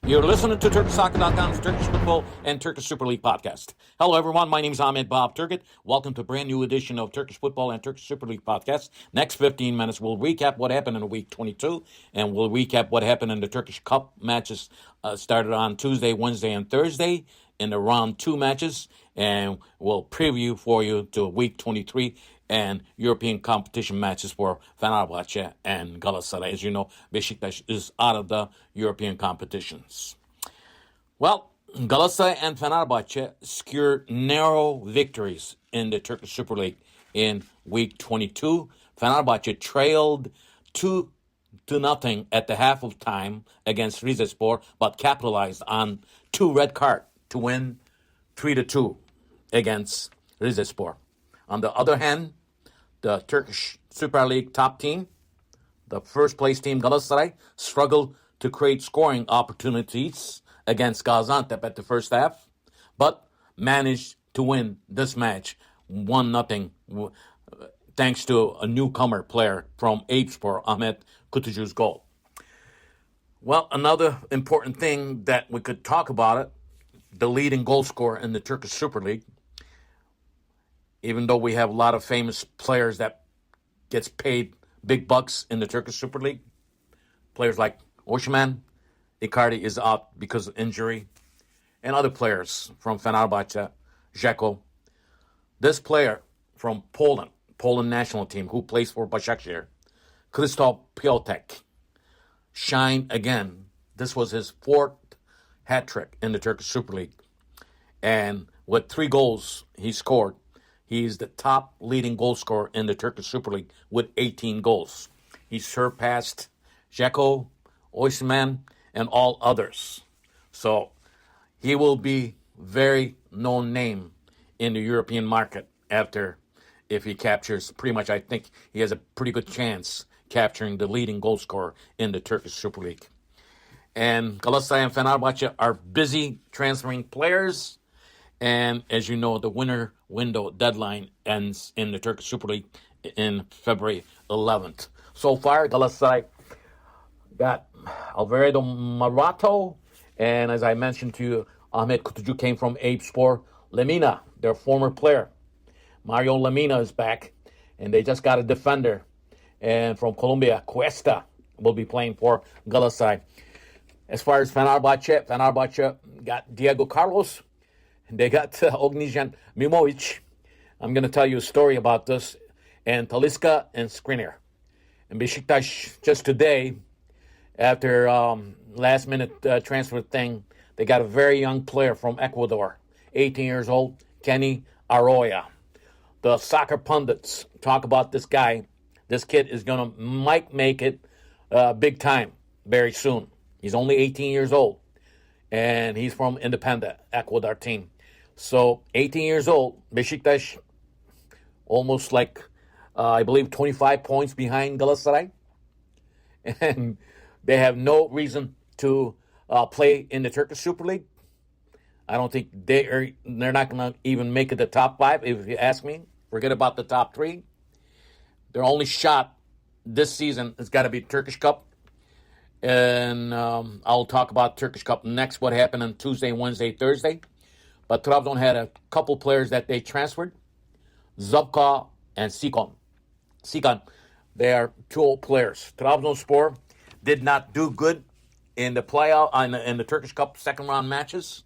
You're listening to TurkishSoccer.com's Turkish Football and Turkish Super League podcast. Hello, everyone. My name is Ahmet B Turgut. Welcome to a brand new edition of Turkish Football and Turkish Super League podcast. Next 15 minutes, we'll recap what happened in week 22, and we'll recap what happened in the Turkish Cup matches started on Tuesday, Wednesday, and Thursday in the round 2 matches, and we'll preview for you to week 23 and European competition matches for Fenerbahce and Galatasaray. As you know, Beşiktaş is out of the European competitions. Well, Galatasaray and Fenerbahce secured narrow victories in the Turkish Super League in week 22. Fenerbahce trailed 2-0 at the half of time against Rizespor, but capitalized on 2 red cards to win 3-2 against Rizespor. On the other hand, the Turkish Super Lig top team, the first place team Galatasaray, struggled to create scoring opportunities against Gaziantep at the first half, but managed to win this match 1-0 thanks to a newcomer player from Eyüpspor, Ahmet Kutucu's goal. Well, another important thing that we could talk about it, the leading goal scorer in the Turkish Super League. Even though we have a lot of famous players that gets paid big bucks in the Turkish Super League, players like Osimhen, Icardi is out because of injury, and other players from Fenerbahce, Dzeko. This player from Poland national team who plays for Başakşehir, Krzysztof Piątek, shined again. This was his 4th hat trick in the Turkish Super League. And with 3 goals he scored, he's the top leading goal scorer in the Turkish Super League with 18 goals. He surpassed Dzeko, Osimhen, and all others. So he will be very known name in the European market if he captures, pretty much I think he has a pretty good chance capturing the leading goal scorer in the Turkish Super League. And Galatasaray and Fenerbahce are busy transferring players. And as you know, the winter window deadline ends in the Turkish Super League in February 11th. So far, Galatasaray got Alvarado Morato, and as I mentioned to you, Ahmet Kutucu came from Eyüpspor. Lemina, their former player, Mario Lemina is back, and they just got a defender. And from Colombia, Cuesta will be playing for Galatasaray. As far as Fenerbahce got Diego Carlos. They got Ognjen Mimovic. I'm going to tell you a story about this. And Talisca and Skriniar. And Beşiktaş just today, after last-minute transfer thing, they got a very young player from Ecuador, 18 years old, Kenny Arroyo. The soccer pundits talk about this guy. This kid is might make it big time very soon. He's only 18 years old. And he's from Independent, Ecuador team. So, 18 years old, Beşiktaş almost I believe, 25 points behind Galatasaray. And they have no reason to play in the Turkish Super League. I don't think they're not going to even make it the top 5, if you ask me. Forget about the top 3. Their only shot this season has got to be Turkish Cup. And I'll talk about Turkish Cup next, what happened on Tuesday, Wednesday, Thursday. But Trabzon had a couple players that they transferred, Zabka and Sikan. They are 2 old players. Trabzonspor did not do good in the playoff in the Turkish Cup second round matches.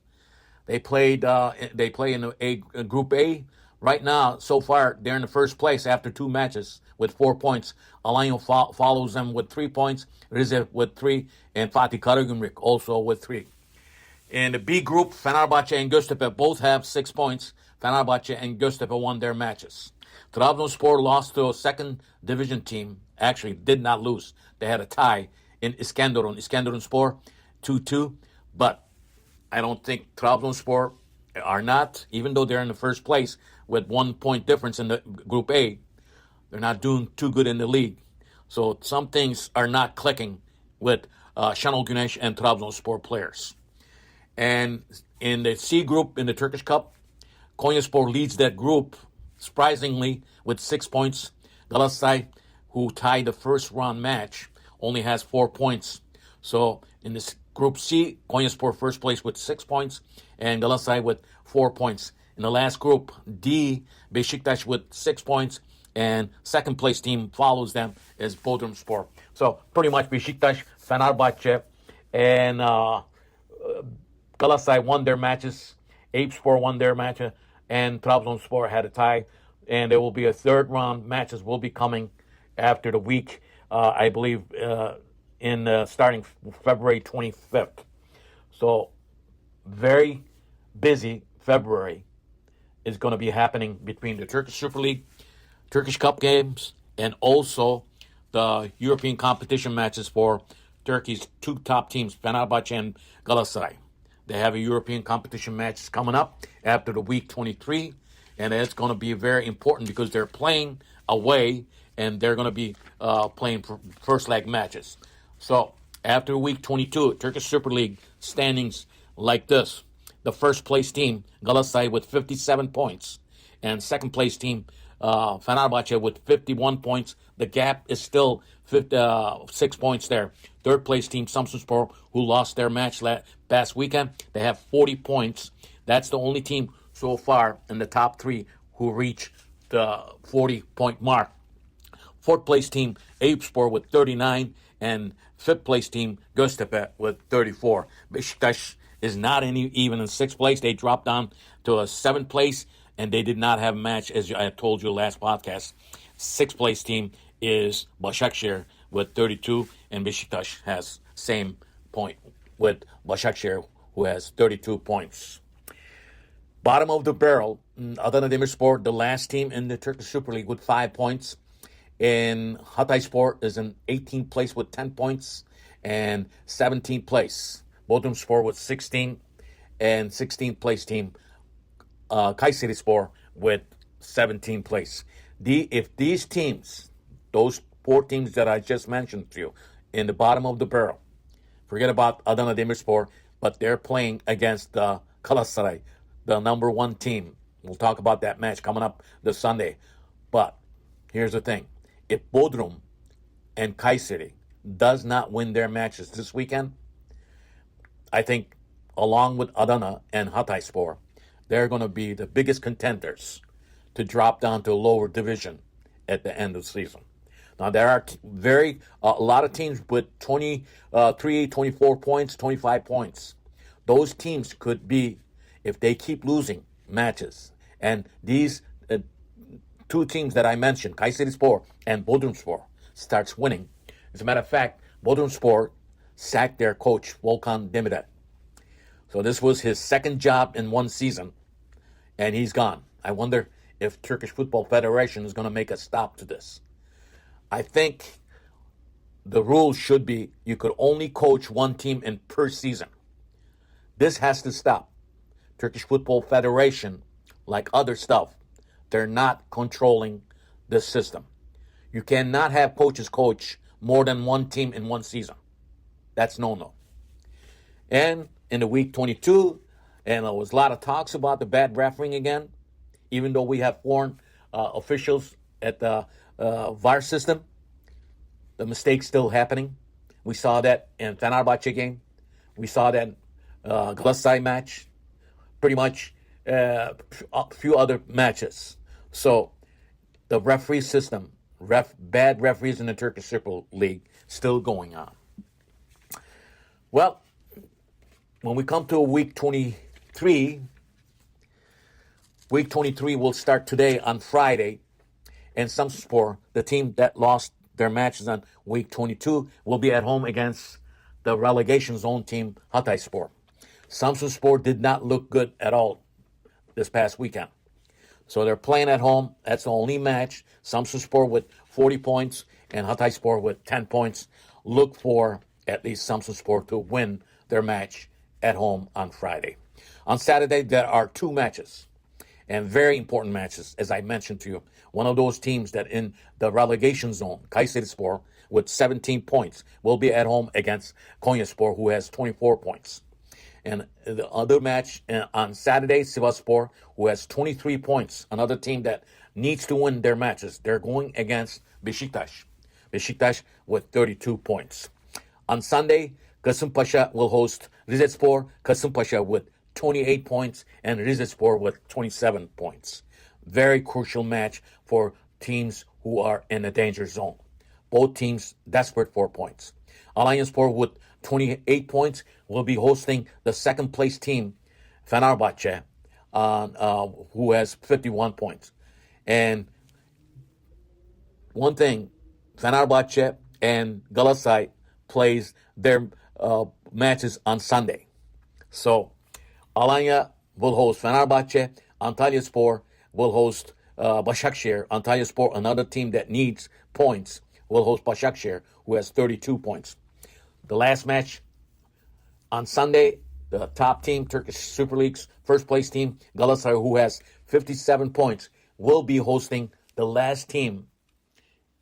They play in Group A. Right now, so far, they're in the first place after 2 matches with 4 points. Alanya follows them with 3 points, Rize with 3, and Fatih Karagümrük also with 3. In the B group, Fenerbahce and Göztepe both have 6 points. Fenerbahce and Göztepe won their matches. Trabzonspor lost to a second division team. Actually, did not lose. They had a tie in Iskenderunspor, 2-2. But I don't think Trabzonspor are not, even though they're in the first place with 1 point difference in the Group A, they're not doing too good in the league. So some things are not clicking with Şenol Güneş and Trabzonspor players. And in the C group in the Turkish Cup, Konyaspor leads that group, surprisingly, with 6 points. Galatasaray, who tied the first round match, only has 4 points. So in this Group C, Konyaspor first place with 6 points, and Galatasaray with 4 points. In the last group, D, Beşiktaş with 6 points, and second place team follows them is Bodrumspor. So pretty much Beşiktaş, Fenerbahçe, and Galatasaray won their matches. Eyüpspor won their match, and Trabzonspor had a tie. And there will be a third round. Matches will be coming after the week, I believe, in starting February 25th. So very busy February is going to be happening between the Turkish Super League, Turkish Cup games, and also the European competition matches for Turkey's two top teams, Fenerbahçe and Galatasaray. They have a European competition match coming up after the week 23, and it's going to be very important because they're playing away, and they're going to be playing first leg matches. So after week 22, Turkish Super League standings like this. The first place team, Galatasaray, with 57 points, and second place team, Fenerbahçe, with 51 points. The gap is still 6 points there. Third place team, Samsunspor, who lost their match past weekend, they have 40 points. That's the only team so far in the top three who reach the 40-point mark. Fourth place team, Eyüpspor, with 39, and fifth place team, Göztepe, with 34. Beşiktaş is not even in sixth place. They dropped down to a seventh place, and they did not have a match, as I told you last podcast. Sixth place team is Başakşehir with 32, and Beşiktaş has same point with Başakşehir, who has 32 points. Bottom of the barrel, Adana Demirspor, the last team in the Turkish Super League, with 5 points. And Hatayspor is in 18th place with 10 points, and 17th place Bodrumspor with 16, and 16th place team Kayserispor with 17th place. If these teams, those 4 teams that I just mentioned to you, in the bottom of the barrel, forget about Adana Demirspor, but they're playing against Galatasaray, the number 1 team. We'll talk about that match coming up this Sunday. But here's the thing. If Bodrum and Kayseri does not win their matches this weekend, I think along with Adana and Hatayspor, they're going to be the biggest contenders to drop down to a lower division at the end of the season. Now, there are a lot of teams with 23, 24 points, 25 points. Those teams could be, if they keep losing matches, and these 2 teams that I mentioned, Kayserispor and Bodrumspor, starts winning. As a matter of fact, Bodrumspor sacked their coach, Volkan Demirel. So this was his second job in 1 season, and he's gone. I wonder if Turkish Football Federation is going to make a stop to this. I think the rule should be you could only coach 1 team in per season. This has to stop. Turkish Football Federation, like other stuff, they're not controlling this system. You cannot have coaches coach more than 1 team in 1 season. That's no-no. And in the week 22, and there was a lot of talks about the bad refereeing again, even though we have foreign officials at the VAR system, the mistake's still happening. We saw that in Fenerbahçe game. We saw that in Galatasaray match. Pretty much a few other matches. So the referee system, bad referees in the Turkish Super League, still going on. Well, when we come to week 23, week 23 will start today on Friday, and Samsunspor, the team that lost their matches on week 22, will be at home against the relegation zone team Hatayspor. Samsunspor did not look good at all this past weekend. So they're playing at home. That's the only match. Samsunspor with 40 points and Hatayspor with 10 points. Look for at least Samsunspor to win their match at home on Friday. On Saturday, there are 2 matches, and very important matches, as I mentioned to you. One of those teams that in the relegation zone, Kayserispor, with 17 points, will be at home against Konyaspor, who has 24 points. And the other match on Saturday, Sivasspor, who has 23 points, another team that needs to win their matches. They're going against Beşiktaş. Beşiktaş with 32 points. On Sunday, Kasımpaşa will host Rizespor. Kasımpaşa with 28 points and Rizespor with 27 points. Very crucial match for teams who are in a danger zone. Both teams desperate for points. Alanyaspor with 28 points will be hosting the second place team, Fenerbahçe, who has 51 points. And one thing, Fenerbahçe and Galatasaray plays their matches on Sunday. So Alanya will host Fenerbahçe. Antalyaspor will host Başakşehir. Antalyaspor, another team that needs points, will host Başakşehir, who has 32 points. The last match on Sunday, the top team, Turkish Super League's first place team, Galatasaray, who has 57 points, will be hosting the last team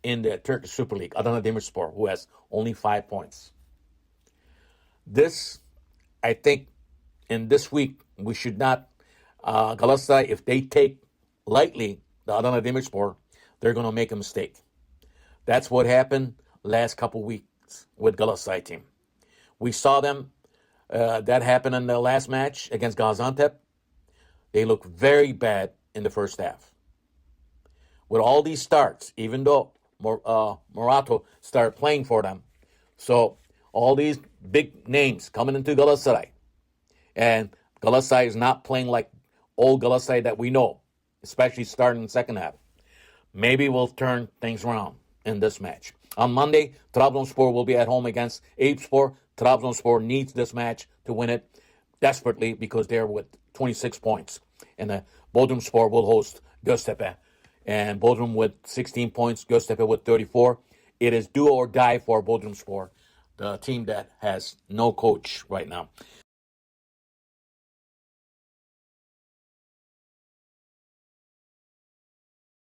in the Turkish Super League, Adana Demirspor, who has only 5 points. This, I think, in this week, we should not, Galatasaray, if they take lightly the Adana Demirspor, they're going to make a mistake. That's what happened last couple weeks with Galatasaray team. We saw them, that happened in the last match against Gaziantep. They looked very bad in the first half. With all these starts, even though Morato started playing for them. So all these big names coming into Galatasaray. And Galatasaray is not playing like old Galatasaray that we know, especially starting in the second half. Maybe we'll turn things around in this match. On Monday, Trabzonspor will be at home against Eyüpspor. Trabzonspor needs this match to win it desperately because they're with 26 points. And Bodrumspor will host Göztepe. And Bodrum with 16 points, Göztepe with 34. It is do or die for Bodrumspor, the team that has no coach right now.